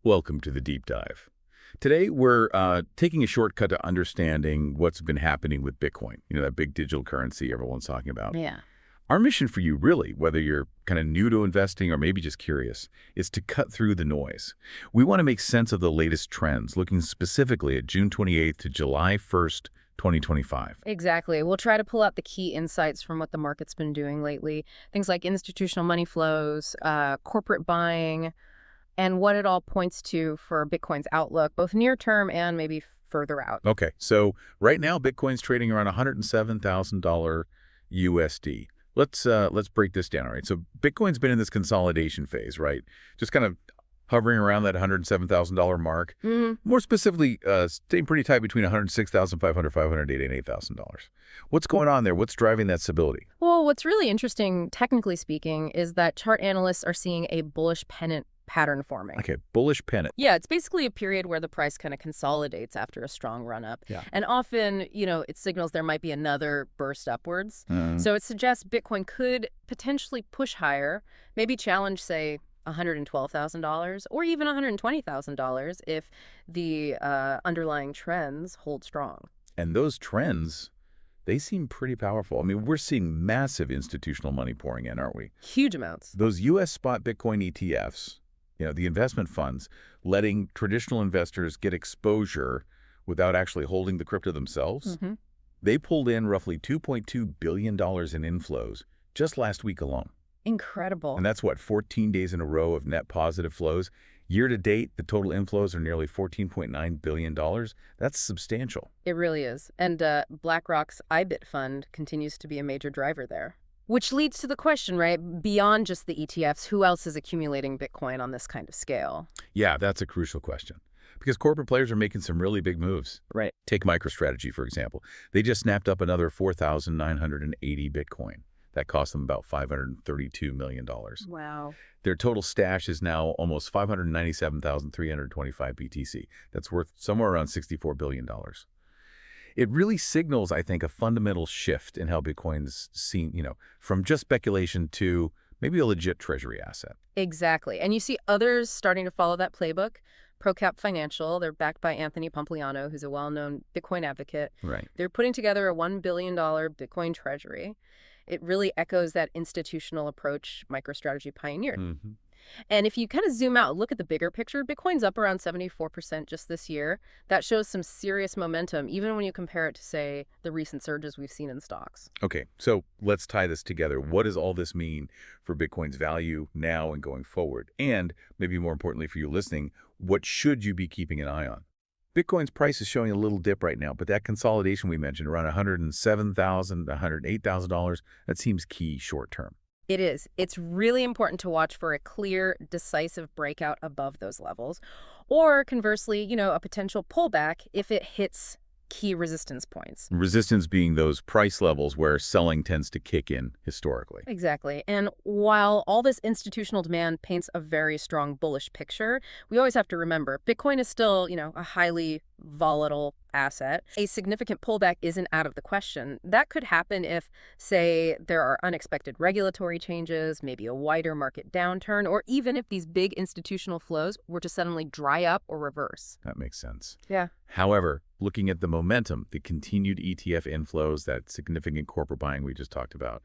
Welcome to the deep dive. Today, we're taking a shortcut to understanding what's been happening with Bitcoin, that big digital currency everyone's talking about. Yeah. Our mission for you, really, whether you're kind of new to investing or maybe just curious, is to cut through the noise. We want to make sense of the latest trends, looking specifically at June 28th to July 1st, 2025. Exactly. We'll try to pull out the key insights from what the market's been doing lately. Things like institutional money flows, corporate buying, and what it all points to for Bitcoin's outlook, both near term and maybe further out. Okay, so right now, Bitcoin's trading around $107,000 USD. Let's break this down, all right? So Bitcoin's been in this consolidation phase, right? Just kind of hovering around that $107,000 mark. More specifically, staying pretty tight between $106,500, $508, and $8,000. What's going on there? What's driving that stability? Well, what's really interesting, technically speaking, is that chart analysts are seeing a bullish pennant pattern forming. Okay, bullish pennant. Yeah, it's basically a period where the price kind of consolidates after a strong run-up. Yeah. And often, it signals there might be another burst upwards. So it suggests Bitcoin could potentially push higher, maybe challenge, say, $112,000 or even $120,000 if the underlying trends hold strong. And those trends, they seem pretty powerful. I mean, we're seeing massive institutional money pouring in, aren't we? Huge amounts. Those U.S. spot Bitcoin ETFs, the investment funds, letting traditional investors get exposure without actually holding the crypto themselves, they pulled in roughly $2.2 billion in inflows just last week alone. Incredible. And that's 14 days in a row of net positive flows. Year to date, the total inflows are nearly $14.9 billion. That's substantial. It really is. And BlackRock's IBIT fund continues to be a major driver there. Which leads to the question, right? Beyond just the ETFs, who else is accumulating Bitcoin on this kind of scale? Yeah, that's a crucial question. Because corporate players are making some really big moves. Right. Take MicroStrategy, for example. They just snapped up another 4,980 Bitcoin. That cost them about $532 million. Wow. Their total stash is now almost 597,325 BTC. That's worth somewhere around $64 billion. It really signals, I think, a fundamental shift in how Bitcoin's seen, from just speculation to maybe a legit treasury asset. Exactly. And you see others starting to follow that playbook. ProCap Financial, they're backed by Anthony Pompliano, who's a well-known Bitcoin advocate. Right. They're putting together a $1 billion Bitcoin treasury. It really echoes that institutional approach MicroStrategy pioneered. And if you kind of zoom out, look at the bigger picture, Bitcoin's up around 74% just this year. That shows some serious momentum, even when you compare it to, say, the recent surges we've seen in stocks. Okay, so let's tie this together. What does all this mean for Bitcoin's value now and going forward? And maybe more importantly for you listening, what should you be keeping an eye on? Bitcoin's price is showing a little dip right now, but that consolidation we mentioned, around $107,000, $108,000, that seems key short term. It is. It's really important to watch for a clear, decisive breakout above those levels, or conversely, a potential pullback if it hits key resistance points. Resistance being those price levels where selling tends to kick in historically. Exactly. And while all this institutional demand paints a very strong bullish picture, we always have to remember Bitcoin is still, a highly volatile asset. A significant pullback isn't out of the question. That could happen if, say, there are unexpected regulatory changes, maybe a wider market downturn, or even if these big institutional flows were to suddenly dry up or reverse. That makes sense. Yeah. However, looking at the momentum, the continued ETF inflows, that significant corporate buying we just talked about,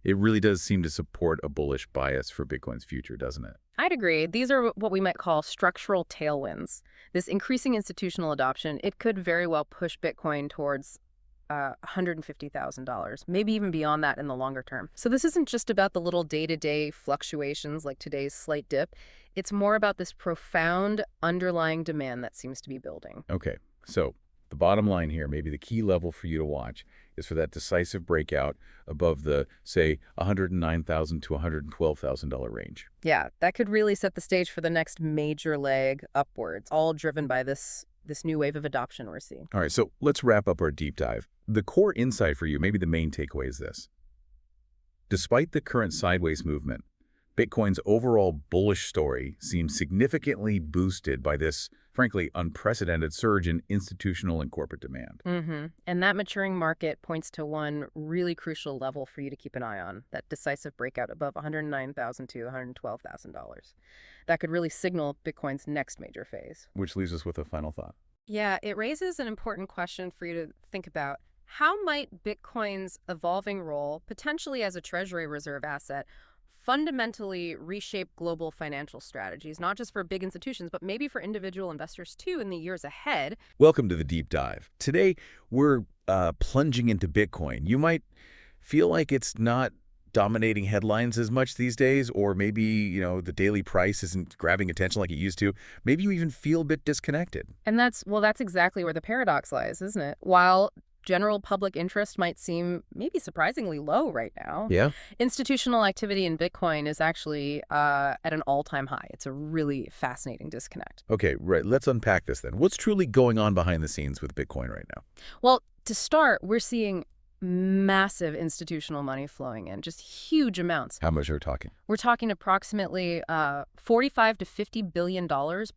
it really does seem to support a bullish bias for Bitcoin's future, doesn't it? I'd agree. These are what we might call structural tailwinds. This increasing institutional adoption, it could very well push Bitcoin towards $150,000, maybe even beyond that in the longer term. So this isn't just about the little day-to-day fluctuations like today's slight dip. It's more about this profound underlying demand that seems to be building. Okay, so the bottom line here, maybe the key level for you to watch, is for that decisive breakout above the, say, $109,000 to $112,000 range. Yeah, that could really set the stage for the next major leg upwards, all driven by this new wave of adoption we're seeing. All right, so let's wrap up our deep dive. The core insight for you, maybe the main takeaway is this. Despite the current sideways movement, Bitcoin's overall bullish story seems significantly boosted by this, frankly, unprecedented surge in institutional and corporate demand. And that maturing market points to one really crucial level for you to keep an eye on, that decisive breakout above $109,000 to $112,000. That could really signal Bitcoin's next major phase. Which leaves us with a final thought. Yeah, it raises an important question for you to think about. How might Bitcoin's evolving role, potentially as a treasury reserve asset, fundamentally reshape global financial strategies, not just for big institutions, but maybe for individual investors too in the years ahead? Welcome to the Deep Dive. Today, we're plunging into Bitcoin. You might feel like it's not dominating headlines as much these days, or maybe, the daily price isn't grabbing attention like it used to. Maybe you even feel a bit disconnected. And that's exactly where the paradox lies, isn't it? While general public interest might seem maybe surprisingly low right now, Yeah. institutional activity in Bitcoin is actually at an all-time high. It's a really fascinating disconnect. Okay, right. Let's unpack this then. What's truly going on behind the scenes with Bitcoin right now? Well, to start, we're seeing massive institutional money flowing in, just huge amounts. How much are we talking? We're talking approximately $45 to $50 billion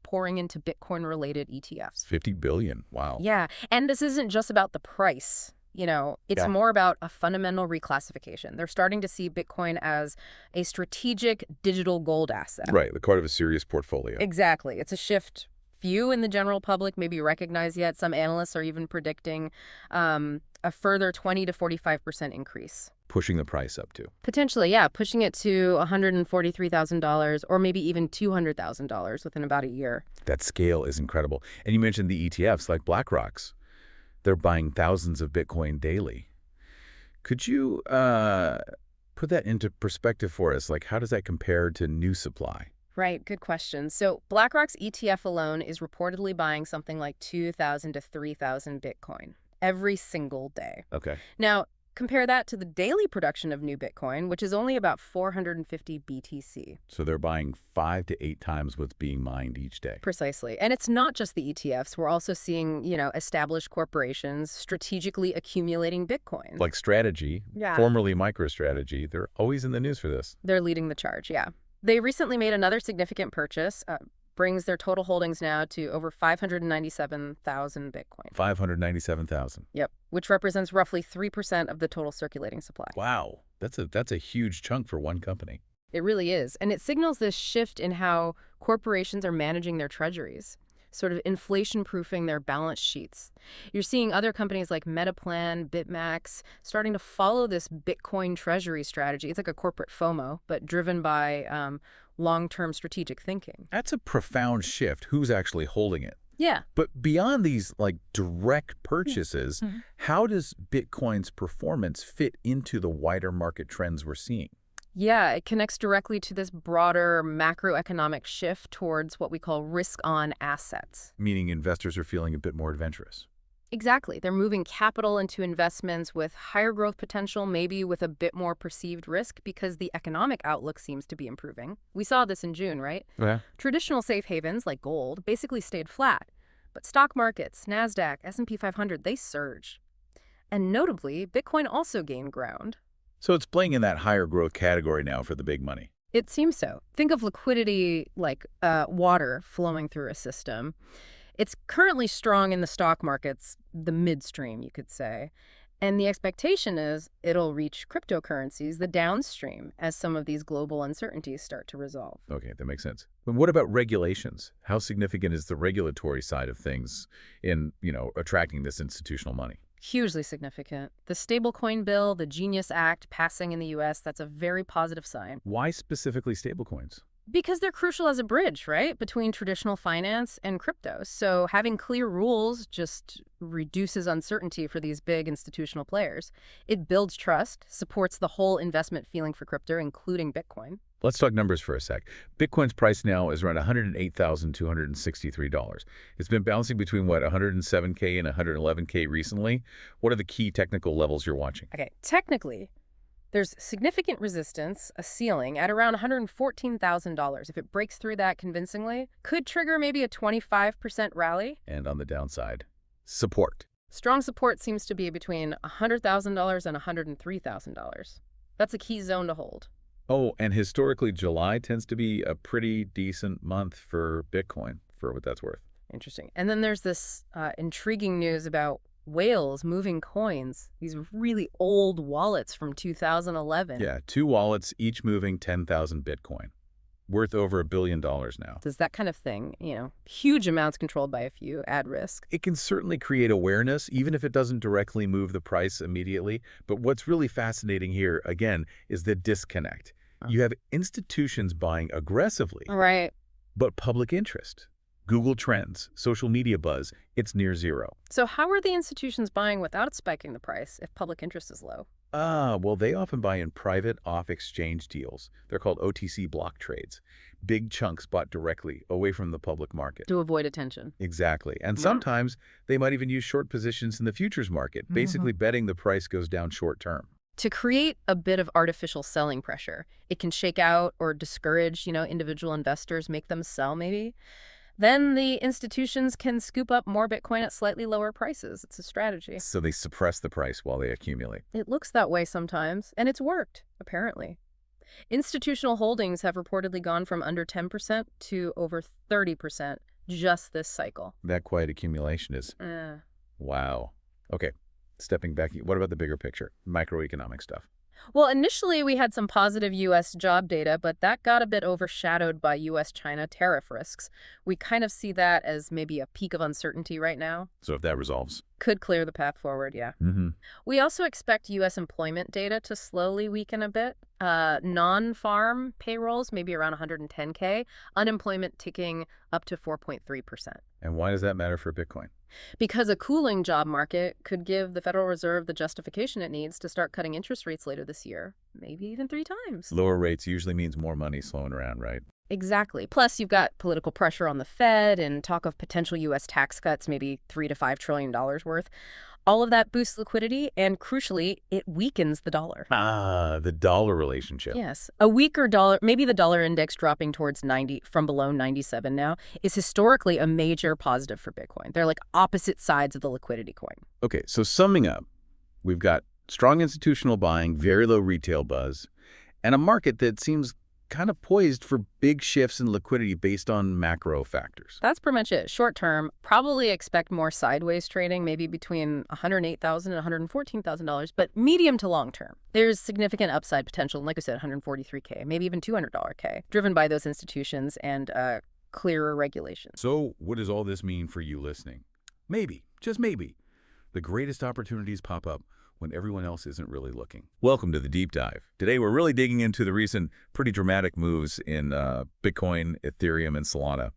pouring into Bitcoin-related ETFs. 50 billion. Wow. Yeah, and this isn't just about the price. It's more about a fundamental reclassification. They're starting to see Bitcoin as a strategic digital gold asset. Right, the part of a serious portfolio. Exactly. It's a shift few in the general public maybe recognize yet. Some analysts are even predicting a further 20 to 45% increase. Pushing the price up to. Potentially, yeah, pushing it to $143,000 or maybe even $200,000 within about a year. That scale is incredible. And you mentioned the ETFs like BlackRock's. They're buying thousands of Bitcoin daily. Could you put that into perspective for us? Like, how does that compare to new supply? Right, good question. So BlackRock's ETF alone is reportedly buying something like 2,000 to 3,000 Bitcoin every single day. Okay. Now, compare that to the daily production of new Bitcoin, which is only about 450 BTC. So they're buying 5 to 8 times what's being mined each day. Precisely. And it's not just the ETFs. We're also seeing, established corporations strategically accumulating Bitcoin. Like Strategy, formerly MicroStrategy, they're always in the news for this. They're leading the charge, yeah. They recently made another significant purchase, brings their total holdings now to over 597,000 Bitcoin. 597,000. Yep, which represents roughly 3% of the total circulating supply. Wow, that's a huge chunk for one company. It really is, and it signals this shift in how corporations are managing their treasuries, sort of inflation-proofing their balance sheets. You're seeing other companies like Metaplan, BitMax, starting to follow this Bitcoin treasury strategy. It's like a corporate FOMO, but driven by long-term strategic thinking. That's a profound shift. Who's actually holding it? Yeah. But beyond these direct purchases, how does Bitcoin's performance fit into the wider market trends we're seeing? Yeah, it connects directly to this broader macroeconomic shift towards what we call risk-on assets. Meaning investors are feeling a bit more adventurous. Exactly. They're moving capital into investments with higher growth potential, maybe with a bit more perceived risk because the economic outlook seems to be improving. We saw this in June, right? Yeah. Traditional safe havens like gold basically stayed flat, but stock markets, NASDAQ, S&P 500, they surged. And notably, Bitcoin also gained ground. So it's playing in that higher growth category now for the big money. It seems so. Think of liquidity like water flowing through a system. It's currently strong in the stock markets, the midstream, you could say. And the expectation is it'll reach cryptocurrencies, the downstream, as some of these global uncertainties start to resolve. Okay, that makes sense. But what about regulations? How significant is the regulatory side of things in, attracting this institutional money? Hugely significant. The stablecoin bill, the Genius Act passing in the U.S., that's a very positive sign. Why specifically stablecoins? Because they're crucial as a bridge, right, between traditional finance and crypto. So having clear rules just reduces uncertainty for these big institutional players. It builds trust, supports the whole investment feeling for crypto, including Bitcoin. Let's talk numbers for a sec. Bitcoin's price now is around $108,263. It's been bouncing between, $107K and $111K recently. What are the key technical levels you're watching? Okay, technically, there's significant resistance, a ceiling, at around $114,000. If it breaks through that convincingly, could trigger maybe a 25% rally. And on the downside, support. Strong support seems to be between $100,000 and $103,000. That's a key zone to hold. Oh, and historically, July tends to be a pretty decent month for Bitcoin, for what that's worth. Interesting. And then there's this intriguing news about whales moving coins, these really old wallets from 2011. Yeah, 2 wallets, each moving 10,000 Bitcoin, worth over $1 billion now. Does that kind of thing, huge amounts controlled by a few, add risk? It can certainly create awareness, even if it doesn't directly move the price immediately. But what's really fascinating here, again, is the disconnect. You have institutions buying aggressively, Right. but public interest. Google Trends, social media buzz, it's near zero. So how are the institutions buying without spiking the price if public interest is low? Well, they often buy in private off-exchange deals. They're called OTC block trades. Big chunks bought directly away from the public market. To avoid attention. Exactly. And Yeah. sometimes they might even use short positions in the futures market, basically betting the price goes down short term. To create a bit of artificial selling pressure, it can shake out or discourage, individual investors, make them sell maybe. Then the institutions can scoop up more Bitcoin at slightly lower prices. It's a strategy. So they suppress the price while they accumulate. It looks that way sometimes, and it's worked, apparently. Institutional holdings have reportedly gone from under 10% to over 30% just this cycle. That quiet accumulation is, wow. Okay, stepping back, what about the bigger picture, microeconomic stuff? Well, initially we had some positive U.S. job data, but that got a bit overshadowed by U.S.-China tariff risks. We kind of see that as maybe a peak of uncertainty right now. So if that resolves. Could clear the path forward, yeah. We also expect U.S. employment data to slowly weaken a bit. Non-farm payrolls, maybe around 110K. Unemployment ticking up to 4.3%. And why does that matter for Bitcoin? Because a cooling job market could give the Federal Reserve the justification it needs to start cutting interest rates later this year, maybe even 3 times. Lower rates usually means more money slowing around, right? Exactly. Plus, you've got political pressure on the Fed and talk of potential U.S. tax cuts, maybe $3 to $5 trillion worth. All of that boosts liquidity, and crucially, it weakens the dollar. Ah, the dollar relationship. Yes. A weaker dollar, maybe the dollar index dropping towards 90 from below 97 now, is historically a major positive for Bitcoin. They're like opposite sides of the liquidity coin. Okay, so summing up, we've got strong institutional buying, very low retail buzz, and a market that seems kind of poised for big shifts in liquidity based on macro factors. That's pretty much it. Short term, probably expect more sideways trading, maybe between $108,000 and $114,000, but medium to long term, there's significant upside potential, and like I said, $143K, maybe even $200K, driven by those institutions and clearer regulations. So what does all this mean for you listening? Maybe, just maybe, the greatest opportunities pop up when everyone else isn't really looking. Welcome to the Deep Dive. Today, we're really digging into the recent pretty dramatic moves in Bitcoin, Ethereum, and Solana.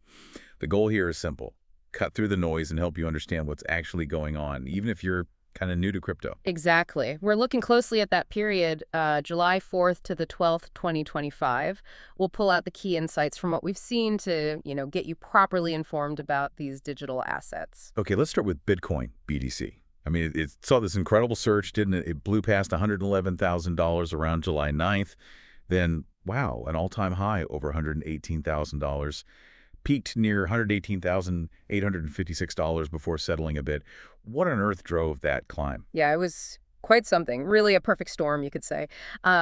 The goal here is simple. Cut through the noise and help you understand what's actually going on, even if you're kind of new to crypto. Exactly. We're looking closely at that period, July 4th to the 12th, 2025. We'll pull out the key insights from what we've seen to, get you properly informed about these digital assets. Okay, let's start with Bitcoin, BTC. I mean, it saw this incredible surge, didn't it? It blew past $111,000 around July 9th. Then, wow, an all-time high over $118,000. Peaked near $118,856 before settling a bit. What on earth drove that climb? Yeah, it was quite something. Really a perfect storm, you could say.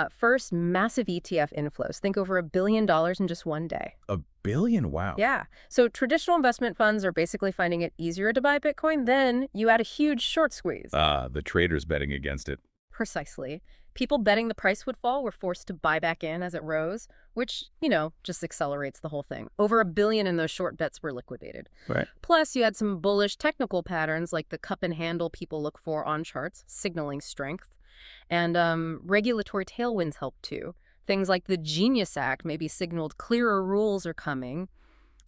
First, massive ETF inflows. Think over $1 billion in just one day. $1 billion? Wow. Yeah. So traditional investment funds are basically finding it easier to buy Bitcoin. Then you add a huge short squeeze. The traders betting against it. Precisely. People betting the price would fall were forced to buy back in as it rose, which, just accelerates the whole thing. Over $1 billion in those short bets were liquidated. Right. Plus, you had some bullish technical patterns like the cup and handle people look for on charts, signaling strength. And regulatory tailwinds helped too. Things like the Genius Act maybe signaled clearer rules are coming,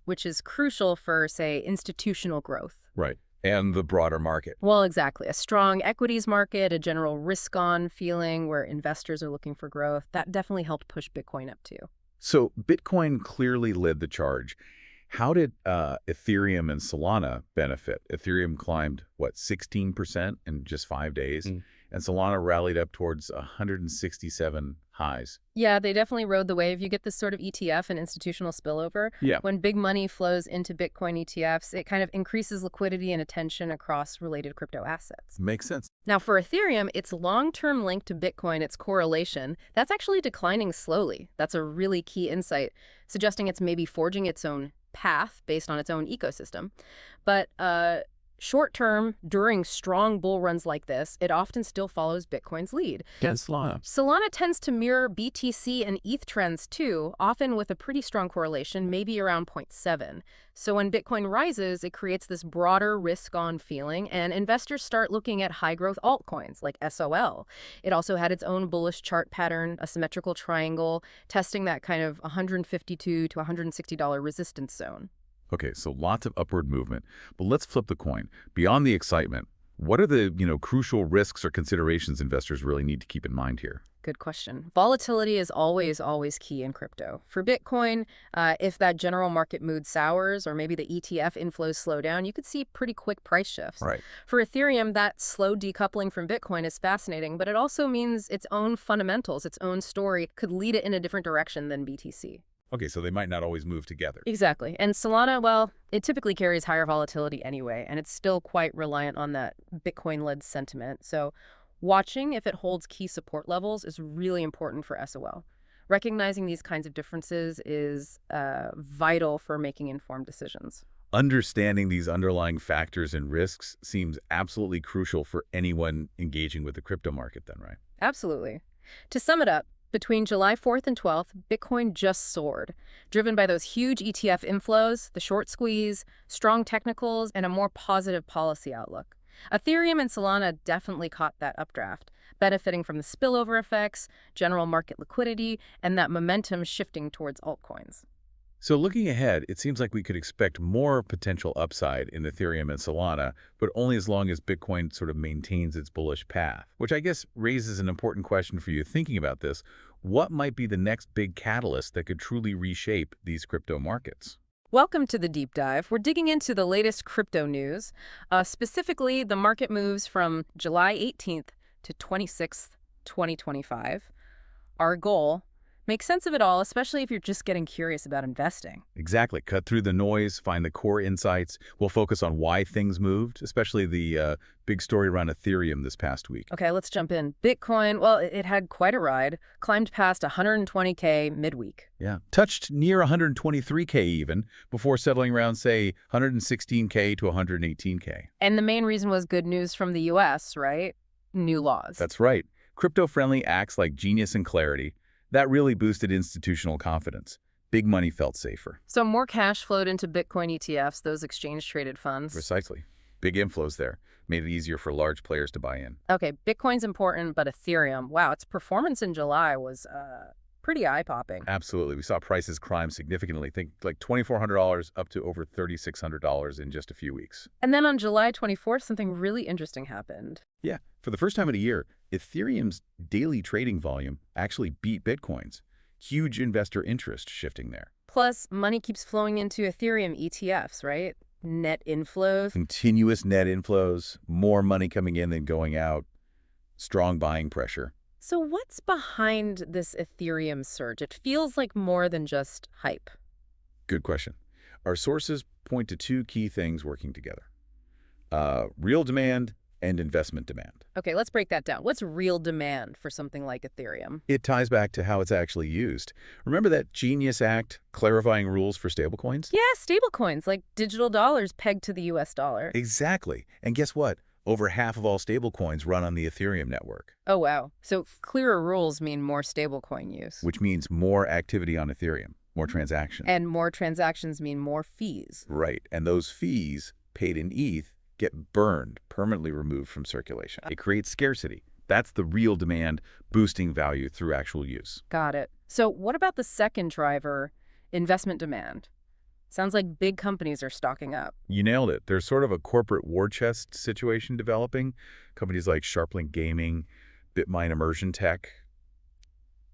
which is crucial for, say, institutional growth. Right. And the broader market. Well, exactly. A strong equities market, a general risk-on feeling where investors are looking for growth, that definitely helped push Bitcoin up too. So Bitcoin clearly led the charge. How did Ethereum and Solana benefit? Ethereum climbed, 16% in just 5 days? and Solana rallied up towards 167 highs. Yeah, they definitely rode the wave. You get this sort of ETF and institutional spillover. Yeah. When big money flows into Bitcoin ETFs, it kind of increases liquidity and attention across related crypto assets. Makes sense. Now, for Ethereum, its long-term link to Bitcoin, its correlation, that's actually declining slowly. That's a really key insight, suggesting it's maybe forging its own path based on its own ecosystem. But short-term, during strong bull runs like this, it often still follows Bitcoin's lead. Against Solana. Solana tends to mirror BTC and ETH trends too, often with a pretty strong correlation, maybe around 0.7. So when Bitcoin rises, it creates this broader risk-on feeling, and investors start looking at high-growth altcoins like SOL. It also had its own bullish chart pattern, a symmetrical triangle, testing that kind of $152 to $160 resistance zone. Okay, so lots of upward movement. But let's flip the coin. Beyond the excitement, what are the, crucial risks or considerations investors really need to keep in mind here? Good question. Volatility is always key in crypto. For Bitcoin, if that general market mood sours or maybe the ETF inflows slow down, you could see pretty quick price shifts. Right. For Ethereum, that slow decoupling from Bitcoin is fascinating, but it also means its own fundamentals, its own story could lead it in a different direction than BTC. Okay, so they might not always move together. Exactly. And Solana, well, it typically carries higher volatility anyway, and it's still quite reliant on that Bitcoin-led sentiment. So watching if it holds key support levels is really important for SOL. Recognizing these kinds of differences is vital for making informed decisions. Understanding these underlying factors and risks seems absolutely crucial for anyone engaging with the crypto market then, right? Absolutely. To sum it up, between July 4th and 12th, Bitcoin just soared, driven by those huge ETF inflows, the short squeeze, strong technicals, and a more positive policy outlook. Ethereum and Solana definitely caught that updraft, benefiting from the spillover effects, general market liquidity, and that momentum shifting towards altcoins. So looking ahead, it seems like we could expect more potential upside in Ethereum and Solana, but only as long as Bitcoin sort of maintains its bullish path, which I guess raises an important question for you thinking about this. What might be the next big catalyst that could truly reshape these crypto markets? Welcome to the deep dive. We're digging into the latest crypto news, specifically the market moves from July 18th to 26th, 2025. Our goal: make sense of it all, especially if you're just getting curious about investing. Exactly. Cut through the noise, find the core insights. We'll focus on why things moved, especially the big story around Ethereum this past week. Okay, let's jump in. Bitcoin, well, it had quite a ride. Climbed past 120K midweek. Yeah. Touched near 123K even, before settling around, say, 116K to 118K. And the main reason was good news from the US, right? New laws. That's right. Crypto-friendly acts like Genius and Clarity, that really boosted institutional confidence. Big money felt safer. So more cash flowed into Bitcoin ETFs, those exchange-traded funds. Precisely. Big inflows there. Made it easier for large players to buy in. Okay, Bitcoin's important, but Ethereum, wow, its performance in July was pretty eye-popping. Absolutely. We saw prices climb significantly. Think like $2,400 up to over $3,600 in just a few weeks. And then on July 24th, something really interesting happened. Yeah. For the first time in a year, Ethereum's daily trading volume actually beat Bitcoin's. Huge investor interest shifting there. Plus, money keeps flowing into Ethereum ETFs, right? Net inflows. Continuous net inflows, more money coming in than going out, strong buying pressure. So what's behind this Ethereum surge? It feels like more than just hype. Good question. Our sources point to two key things working together. Real demand and investment demand. Okay, let's break that down. What's real demand for something like Ethereum? It ties back to how it's actually used. Remember that Genius Act clarifying rules for stablecoins? Yeah, stablecoins, like digital dollars pegged to the US dollar. Exactly. And guess what? Over half of all stablecoins run on the Ethereum network. Oh, wow. So clearer rules mean more stablecoin use. Which means more activity on Ethereum, more transactions. And more transactions mean more fees. Right. And those fees paid in ETH get burned, permanently removed from circulation. It creates scarcity. That's the real demand, boosting value through actual use. Got it. So what about the second driver, investment demand? Sounds like big companies are stocking up. You nailed it. There's sort of a corporate war chest situation developing. Companies like Sharplink Gaming, BitMine Immersion Tech,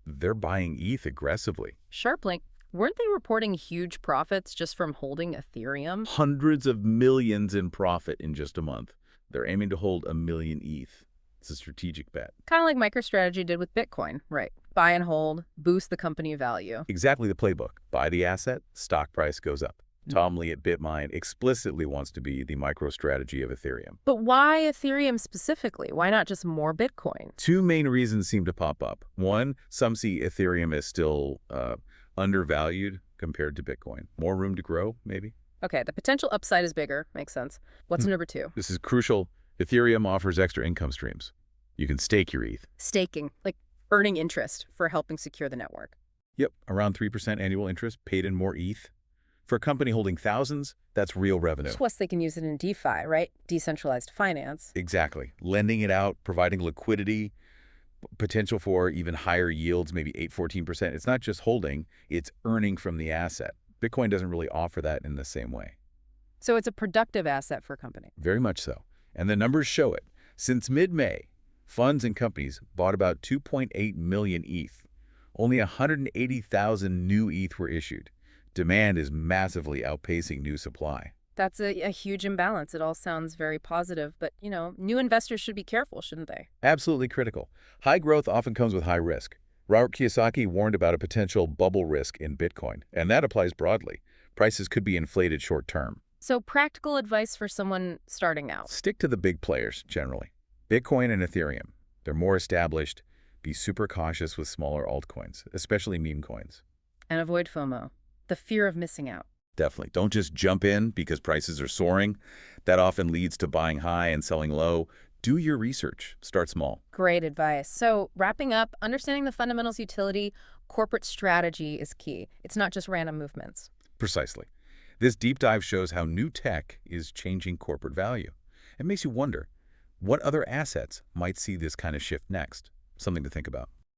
they're buying ETH aggressively. Sharplink, weren't they reporting huge profits just from holding Ethereum? Hundreds of millions in profit in just a month. They're aiming to hold 1 million ETH. It's a strategic bet. Kind of like MicroStrategy did with Bitcoin, right? Buy and hold, boost the company value. Exactly the playbook. Buy the asset, stock price goes up. Tom Lee at BitMine explicitly wants to be the MicroStrategy of Ethereum. But why Ethereum specifically? Why not just more Bitcoin? Two main reasons seem to pop up. One, some see Ethereum as still undervalued compared to Bitcoin. More room to grow, maybe? Okay, the potential upside is bigger. Makes sense. What's number two? This is crucial. Ethereum offers extra income streams. You can stake your ETH. Staking, like earning interest for helping secure the network. Yep, around 3% annual interest paid in more ETH. For a company holding thousands, that's real revenue. Plus, they can use it in DeFi, right? Decentralized finance. Exactly. Lending it out, providing liquidity, potential for even higher yields, maybe 8–14%. It's not just holding, it's earning from the asset. Bitcoin doesn't really offer that in the same way. So it's a productive asset for a company. Very much so. And the numbers show it. Since mid-May, funds and companies bought about 2.8 million ETH. Only 180,000 new ETH were issued. Demand is massively outpacing new supply. That's a huge imbalance. It all sounds very positive, but, new investors should be careful, shouldn't they? Absolutely critical. High growth often comes with high risk. Robert Kiyosaki warned about a potential bubble risk in Bitcoin, and that applies broadly. Prices could be inflated short term. So practical advice for someone starting out. Stick to the big players, generally. Bitcoin and Ethereum. They're more established. Be super cautious with smaller altcoins, especially meme coins. And avoid FOMO, the fear of missing out. Definitely. Don't just jump in because prices are soaring. That often leads to buying high and selling low. Do your research. Start small. Great advice. So wrapping up, understanding the fundamentals utility, corporate strategy is key. It's not just random movements. Precisely. This deep dive shows how new tech is changing corporate value. It makes you wonder, what other assets might see this kind of shift next? Something to think about.